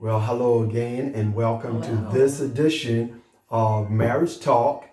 Well, hello again, and welcome to Hello. this edition of Marriage Talk.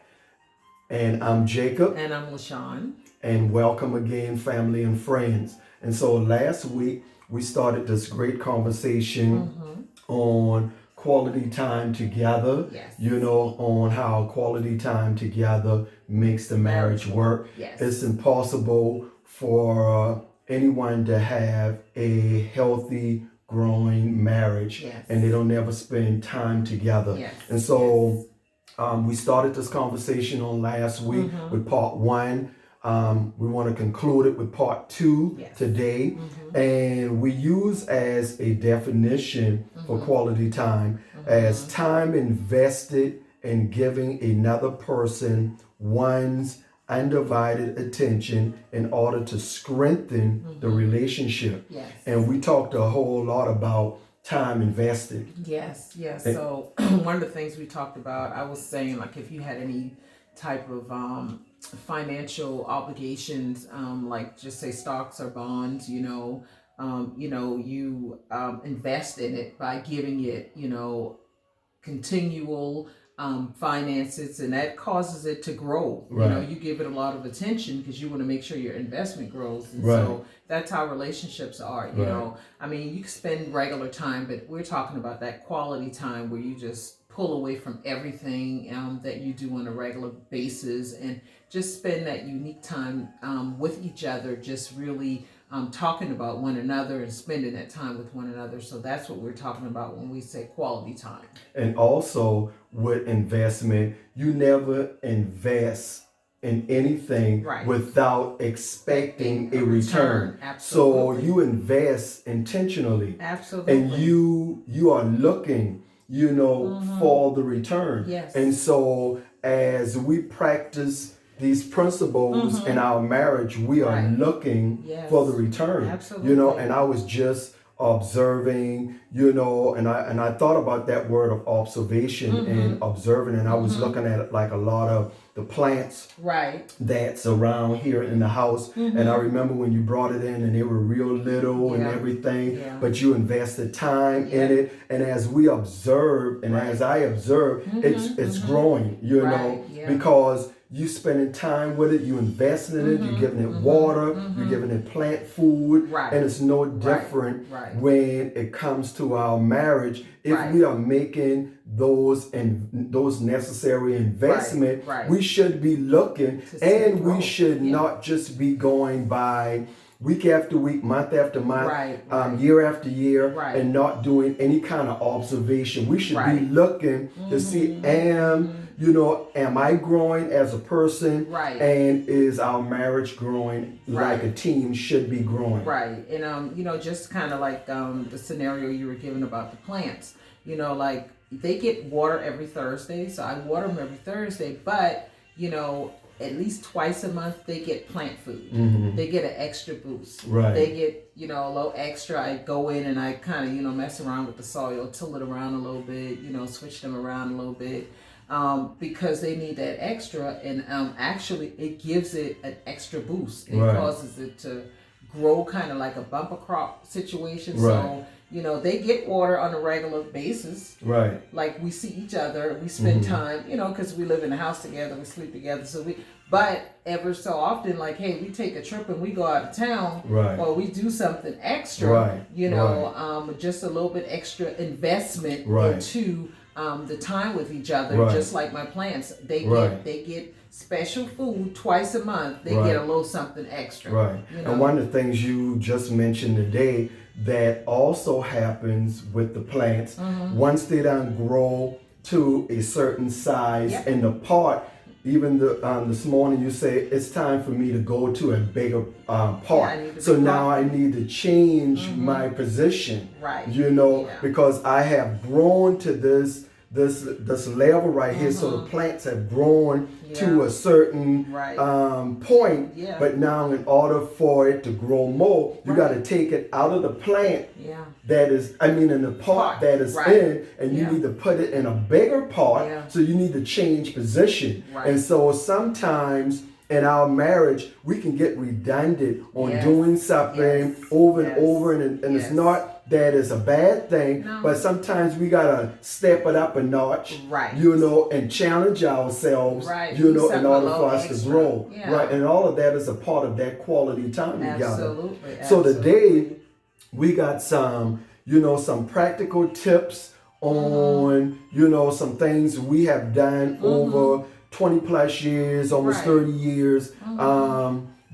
And I'm Jacob, And I'm LaShawn. and welcome again, family and friends. And so last week we started this great conversation on quality time together, Yes. on how quality time together makes the marriage work. Yes. It's impossible for anyone to have a healthy, growing marriage Yes. and they don't ever spend time together. Yes. And so we started this conversation on last week with part one. We want to conclude it with part two today. And we use as a definition for quality time as time invested in giving another person one's undivided attention in order to strengthen the relationship. Yes. And we talked a whole lot about time invested. Yes. So one of the things we talked about, I was saying, like, if you had any type of financial obligations, like just say stocks or bonds, you invest in it by giving it, continual finances, and that causes it to grow. Right. You give it a lot of attention because you want to make sure your investment grows. And Right. so that's how relationships are. I mean, you can spend regular time, but we're talking about that quality time where you just pull away from everything that you do on a regular basis and just spend that unique time with each other, just really talking about one another and spending that time with one another. So that's what we're talking about when we say quality time. And also with investment, you never invest in anything without expecting a return. Absolutely. So you invest intentionally. Absolutely. And you are looking, for the return. Yes. And so as we practice these principles in our marriage, we are looking for the return. Absolutely. And I was just observing, and I thought about that word of observation and observing, and I was looking at like a lot of the plants that's around here in the house. And I remember when you brought it in and they were real little and everything, but you invested time in it. And as we observe and as I observe, it's growing, because you spending time with it, you investing in it, you're giving it water, you're giving it plant food, and it's no different when it comes to our marriage. If we are making those necessary investment, we should be looking, and we should not just be going by week after week, month after month, year after year, and not doing any kind of observation. We should be looking to see, am I growing as a person? And is our marriage growing like a team should be growing? Right. And, just kind of like the scenario you were given about the plants, like they get water every Thursday. So I water them every Thursday, but, at least twice a month they get plant food. They get an extra boost. They get, a little extra. I go in and I kind of, mess around with the soil, till it around a little bit, switch them around a little bit. Because they need that extra, and actually it gives it an extra boost. It causes it to grow kind of like a bumper crop situation. So, they get water on a regular basis. Like we see each other, we spend time, because we live in a house together, we sleep together. But ever so often, like, hey, we take a trip and we go out of town, or we do something extra, just a little bit extra investment into the time with each other. Just like my plants, they get special food twice a month. They get a little something extra. And one of the things you just mentioned today that also happens with the plants, once they done grow to a certain size in the pot, even this morning you say it's time for me to go to a bigger pot. So now I need to change my position, because I have grown to this level right here. So the plants have grown to a certain point, but now in order for it to grow more, you got to take it out of the plant that is, in the pot that is in, and you need to put it in a bigger pot. So you need to change position. And so sometimes in our marriage, we can get redundant on doing something over and over, and it's not that is a bad thing, but sometimes we gotta step it up a notch, right? You know, and challenge ourselves, right? You know, in order for us extra. to grow, yeah. right? And all of that is a part of that quality time together. Absolutely. So today we got some, you know, some practical tips on, you know, some things we have done over 20 plus years, almost 30 years,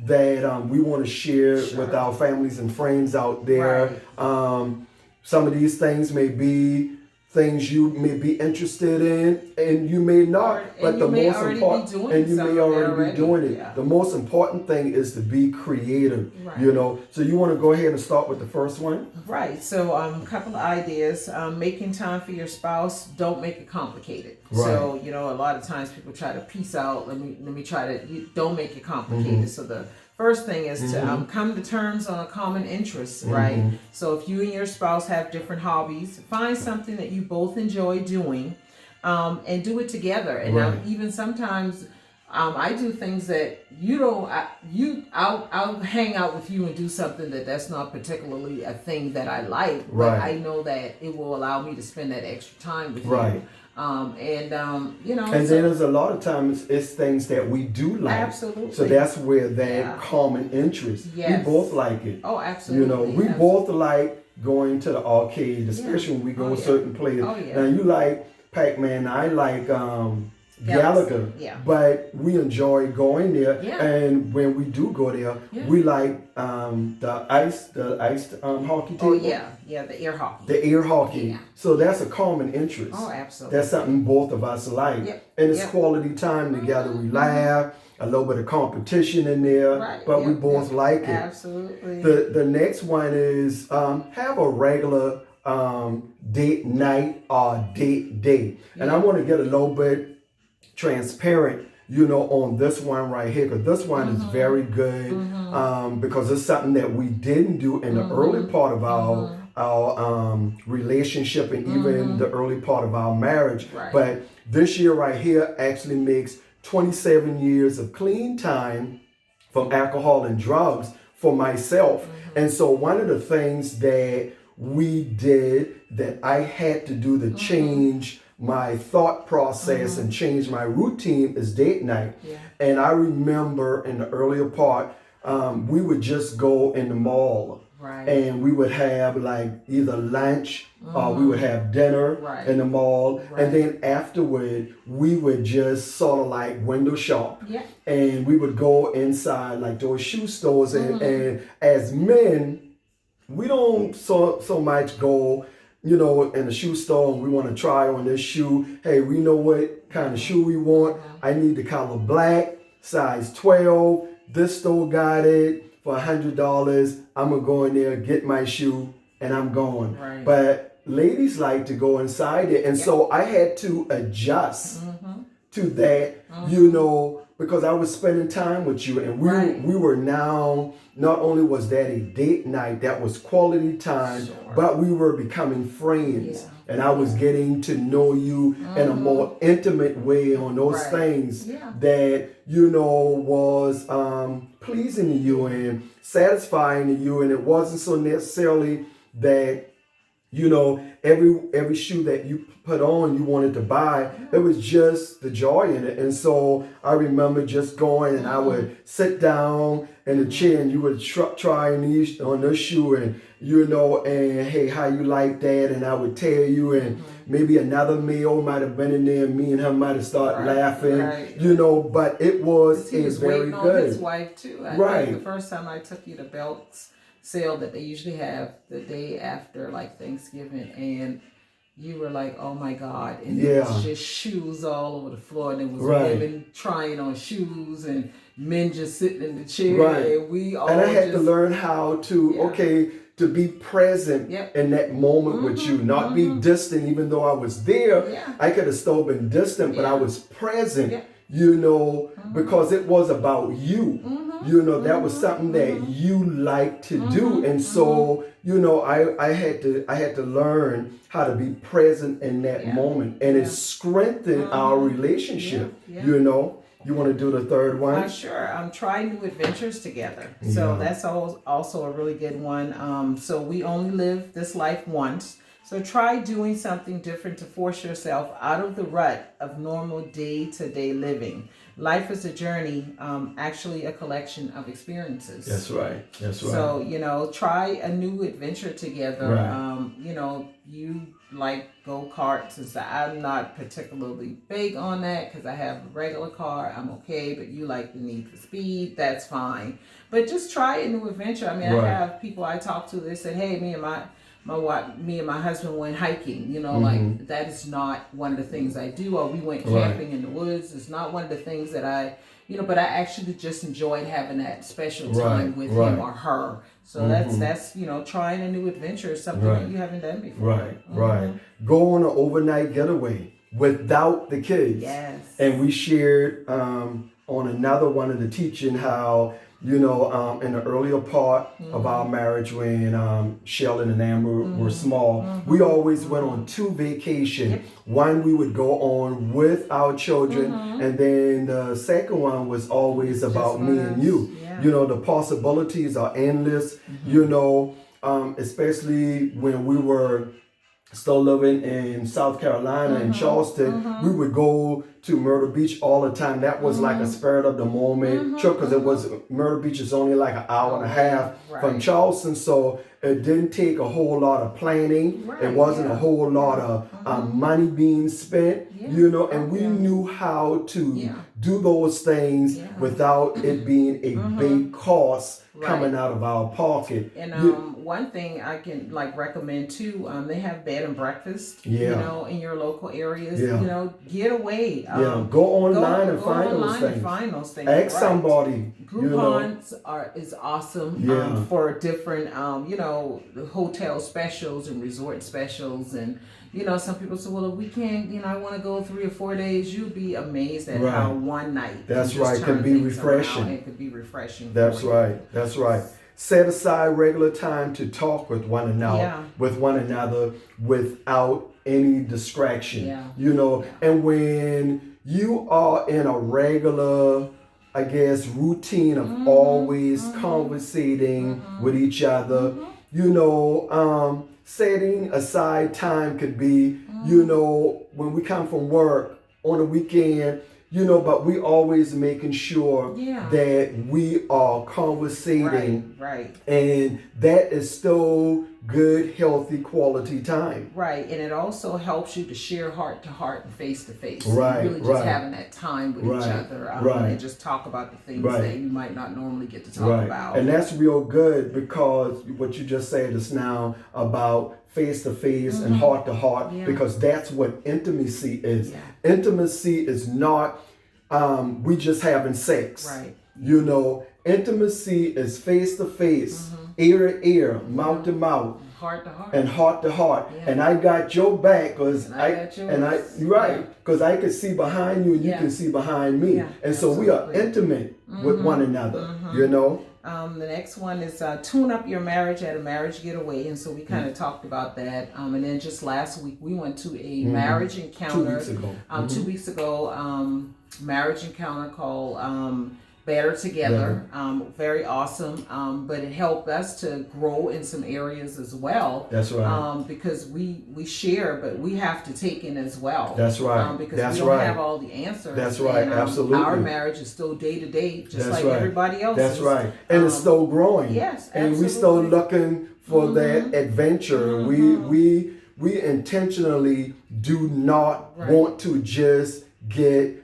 that we want to share with our families and friends out there. Some of these things may be things you may be interested in, and you may not. But the most important, and you may already be doing it. Yeah. The most important thing is to be creative. You know. So you want to go ahead and start with the first one? Right. So a couple of ideas. Making time for your spouse. Don't make it complicated. Right. So you know, a lot of times people try to piece out. Let me try to. Don't make it complicated. So the first thing is to come to terms on a common interest, right? So if you and your spouse have different hobbies, find something that you both enjoy doing, and do it together. And even sometimes I do things that you don't. I'll hang out with you and do something that's not particularly a thing that I like, but I know that it will allow me to spend that extra time with you. You know, and then there's a lot of times it's things that we do like. Absolutely. So that's where that common interest. We both like it. Oh, absolutely. You know, we both like going to the arcade, especially when we go to certain places. Now you like Pac-Man, I like Gallagher, but we enjoy going there, and when we do go there, we like the iced hockey table. The air hockey. The air hockey. So that's a common interest. Oh, absolutely. That's something both of us like, and it's quality time together. We laugh, a little bit of competition in there, but we both like it. Absolutely. The next one is have a regular date night or date day, and I want to get a little bit transparent, you know, on this one right here, because this one is very good, because it's something that we didn't do in the early part of our relationship, and even the early part of our marriage. But this year right here actually makes 27 years of clean time from alcohol and drugs for myself. And so one of the things that we did that I had to do to change my thought process and change my routine is date night. And I remember in the earlier part, we would just go in the mall, and we would have like either lunch or we would have dinner in the mall, and then afterward we would just sort of like window shop, and we would go inside like those shoe stores, and as men, we don't so much go, you know, in the shoe store and we want to try on this shoe. Hey, we know what kind of shoe we want. I need the color black, size 12. This store got it for $100. I'm going to go in there, get my shoe, and I'm going. But ladies like to go inside it. And so I had to adjust to that, you know, because I was spending time with you, and we were now, not only was that a date night, that was quality time, but we were becoming friends, and I was getting to know you in a more intimate way on those things that, you know, was pleasing to you and satisfying to you, and it wasn't so necessarily that, you know, every shoe that you put on you wanted to buy. It was just the joy in it. And so I remember just going, and I would sit down in the chair, and you would try on this shoe, and you know, and hey, how you like that? And I would tell you, and maybe another male might have been in there, and me and him might have started laughing, you know, but it was he was very waiting good. On his wife too. I think the first time I took you to Belk's sale that they usually have the day after like Thanksgiving, and you were like, oh my God, and it was just shoes all over the floor, and it was women trying on shoes and men just sitting in the chair, and we all and I had to learn how to to be present in that moment with you, not be distant. Even though I was there, I could have still been distant, but I was present, you know, because it was about you. You know, that was something that you like to do. And so, you know, I had to learn how to be present in that moment, and it strengthened our relationship, you know. You want to do the third one? Sure. Try new adventures together. So that's also a really good one. So we only live this life once. So try doing something different to force yourself out of the rut of normal day-to-day living. Life is a journey, actually a collection of experiences. That's right. That's right. So, try a new adventure together. Right. You like go-karts, and so I'm not particularly big on that because I have a regular car. I'm okay, but you like the Need for Speed. That's fine. But just try a new adventure. I mean, right. I have people I talk to, they said, hey, me and my husband went hiking, like that is not one of the things I do. Or we went camping in the woods. It's not one of the things that I, but I actually just enjoyed having that special time with him or her. So that's trying a new adventure is something that you haven't done before. Right. Go on an overnight getaway without the kids. Yes. And we shared on another one of the teaching how, in the earlier part of our marriage when Sheldon and Amber were small, we always went on 2 vacations. Yep. One we would go on with our children, and then the second one was always about me and you. Yeah. The possibilities are endless, especially when we were still living in South Carolina in Charleston. We would go to Myrtle Beach all the time. That was like a spirit of the moment trip because Myrtle Beach is only like an hour and a half from Charleston, so it didn't take a whole lot of planning. It wasn't a whole lot of money being spent, and we knew how to do those things without it being a big cost coming out of our pocket. And one thing I can recommend too, they have bed and breakfast, in your local areas. Get away. Go online and find those things. Ask somebody. Groupons is awesome for different, hotel specials and resort specials. And, some people say, well, if we can't, I want to go 3 or 4 days. You'll be amazed at how one night. That's right. Can be refreshing. It could be refreshing. That's right. Set aside regular time to talk with one another, without any distraction. And when you are in a regular, routine of always conversating with each other, setting aside time could be, when we come from work on the weekend, but we always making sure that we are conversating. Right. And that is still good, healthy, quality time. Right. And it also helps you to share heart to heart and face to face. Right. Really just having that time with each other. And just talk about the things that you might not normally get to talk about. And that's real good because what you just said just now about face to face and heart to heart, because that's what intimacy is. Intimacy is not we just having sex. Right. Intimacy is face to face, ear to ear, mouth to mouth, heart to heart, and heart to heart. And I got your back because because I can see behind you and you can see behind me, and so we are intimate with one another. The next one is tune up your marriage at a marriage getaway, and so we kind of talked about that. And then just last week we went to a marriage encounter. 2 weeks ago. 2 weeks ago, marriage encounter called Better Together. Very awesome. But it helped us to grow in some areas as well. That's right. Because we share, but we have to take in as well. That's right. Because we don't have all the answers. That's right. And, absolutely. Our marriage is still day to day, just like everybody else's. That's right. And it's still growing. Yes, and absolutely. we still looking for that adventure. We intentionally do not want to just get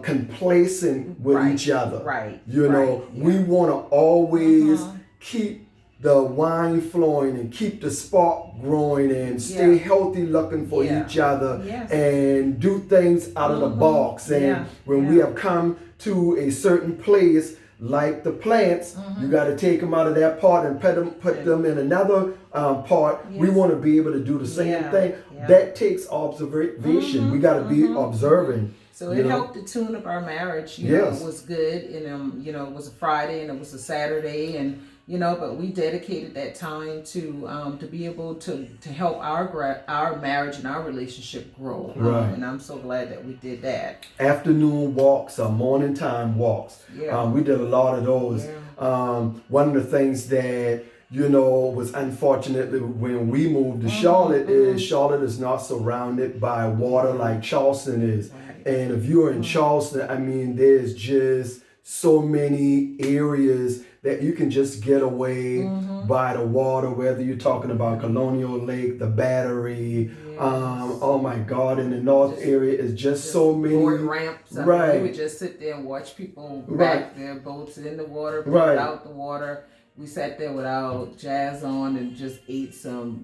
complacent with each other. Right. We want to always keep the wine flowing and keep the spark growing and stay healthy looking for each other and do things out of the box. And when we have come to a certain place, like the plants, you got to take them out of that part and put them in another part. Yes. We want to be able to do the same thing. That takes observation. We got to be observing. So it helped to tune up our marriage. It was good, and it was a Friday and it was a Saturday, and but we dedicated that time to be able to help our marriage and our relationship grow. Right. And I'm so glad that we did that. Afternoon walks or morning time walks. Yeah. We did a lot of those. Yeah. One of the things that was unfortunate when we moved to Charlotte is Charlotte is not surrounded by water like Charleston is. Right. And if you're in Charleston, I mean, there's just so many areas that you can just get away by the water, whether you're talking about Colonial Lake, the Battery, oh my God, in the north area is just so many board ramps. Right. We would just sit there and watch people back their boats in the water, out the water. We sat there without jazz on and just ate some,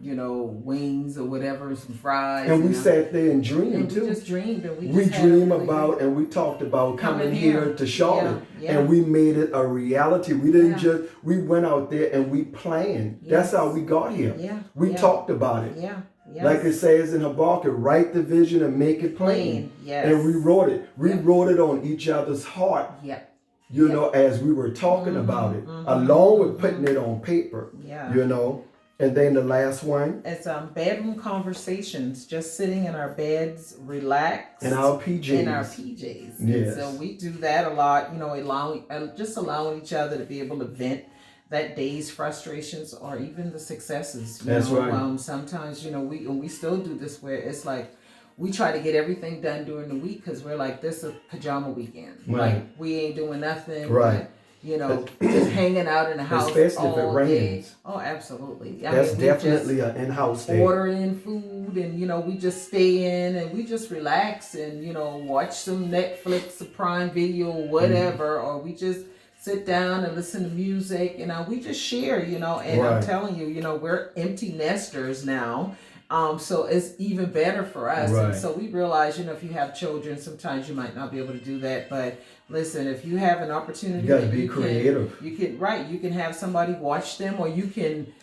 wings or whatever, some fries. And we sat there and dreamed too. We just dreamed. And we dreamed about and we talked about coming here to Charlotte. Yeah. And we made it a reality. We didn't we went out there and we planned. Yes. That's how we got here. Yeah. We talked about it. Yeah. Yes. Like it says in Habakkuk, write the vision and make it plain. Yes. And we wrote it. We wrote it on each other's heart. Yeah. As we were talking about it, along with putting it on paper. Yeah. And then the last one. It's bedroom conversations, just sitting in our beds, relaxed. In our PJs. Yes. And so we do that a lot, allowing each other to be able to vent that day's frustrations or even the successes. That's right. Sometimes, we still do this where it's like, we try to get everything done during the week because we're like, this is pajama weekend. Right. Like, we ain't doing nothing. Right. Just hanging out in the house. Especially if it rains. Day. Oh, absolutely. That's definitely an in-house day. Ordering food and, we just stay in and we just relax and, watch some Netflix or Prime Video or whatever, or we just sit down and listen to music. We just share, and I'm telling you, we're empty nesters now. So it's even better for us. Right. And so we realize, if you have children, sometimes you might not be able to do that. But listen, if you have an opportunity, you got to be creative. You can have somebody watch them, or you can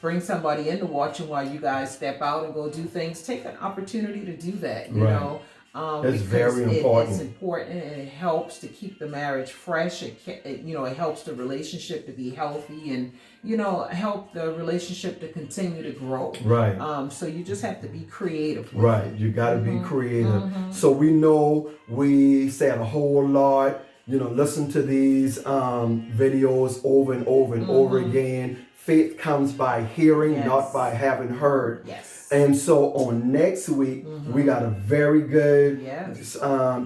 bring somebody in to watch them while you guys step out and go do things. Take an opportunity to do that, you know. It's very important. It's important, and it helps to keep the marriage fresh. It helps the relationship to be healthy, and help the relationship to continue to grow. Right. So you just have to be creative. Right. You got to be creative. So we know we said a whole lot. Listen to these videos over and over and over again. Faith comes by hearing, not by having heard. Yes. And so on next week, we got a very good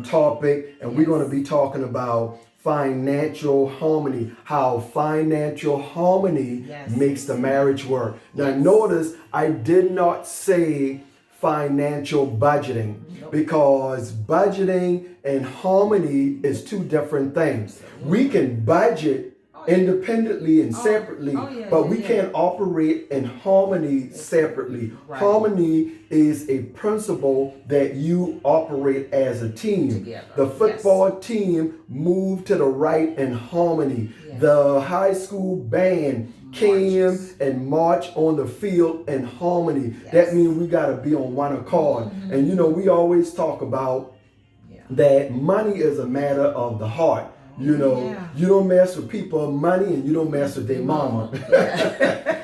topic, and we're going to be talking about financial harmony, how financial harmony makes the marriage work. Now notice I did not say financial budgeting because budgeting and harmony is two different things. We can budget independently and separately, but we can't operate in harmony separately. Right. Harmony is a principle that you operate as a team. Together. The football team moved to the right in harmony. Yes. The high school band came and marched on the field in harmony. Yes. That means we got to be on one accord. And we always talk about that money is a matter of the heart. You don't mess with people money, and you don't mess with their mama.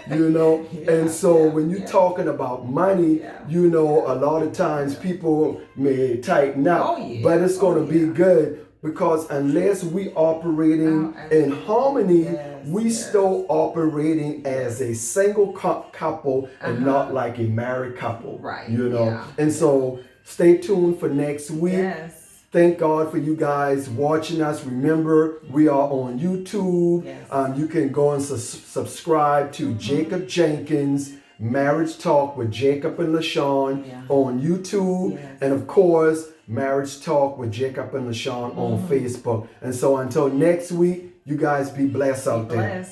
And so when you're talking about money, a lot of times people may tighten up, but it's going to be good, because unless we operating in harmony, we still operating as a single couple and not like a married couple. Right. And so stay tuned for next week. Yes. Thank God for you guys watching us. Remember, we are on YouTube. Yes. You can go and subscribe to Jacob Jenkins, Marriage Talk with Jacob and LaShawn on YouTube. Yes. And of course, Marriage Talk with Jacob and LaShawn on Facebook. And so until next week, you guys be blessed out there.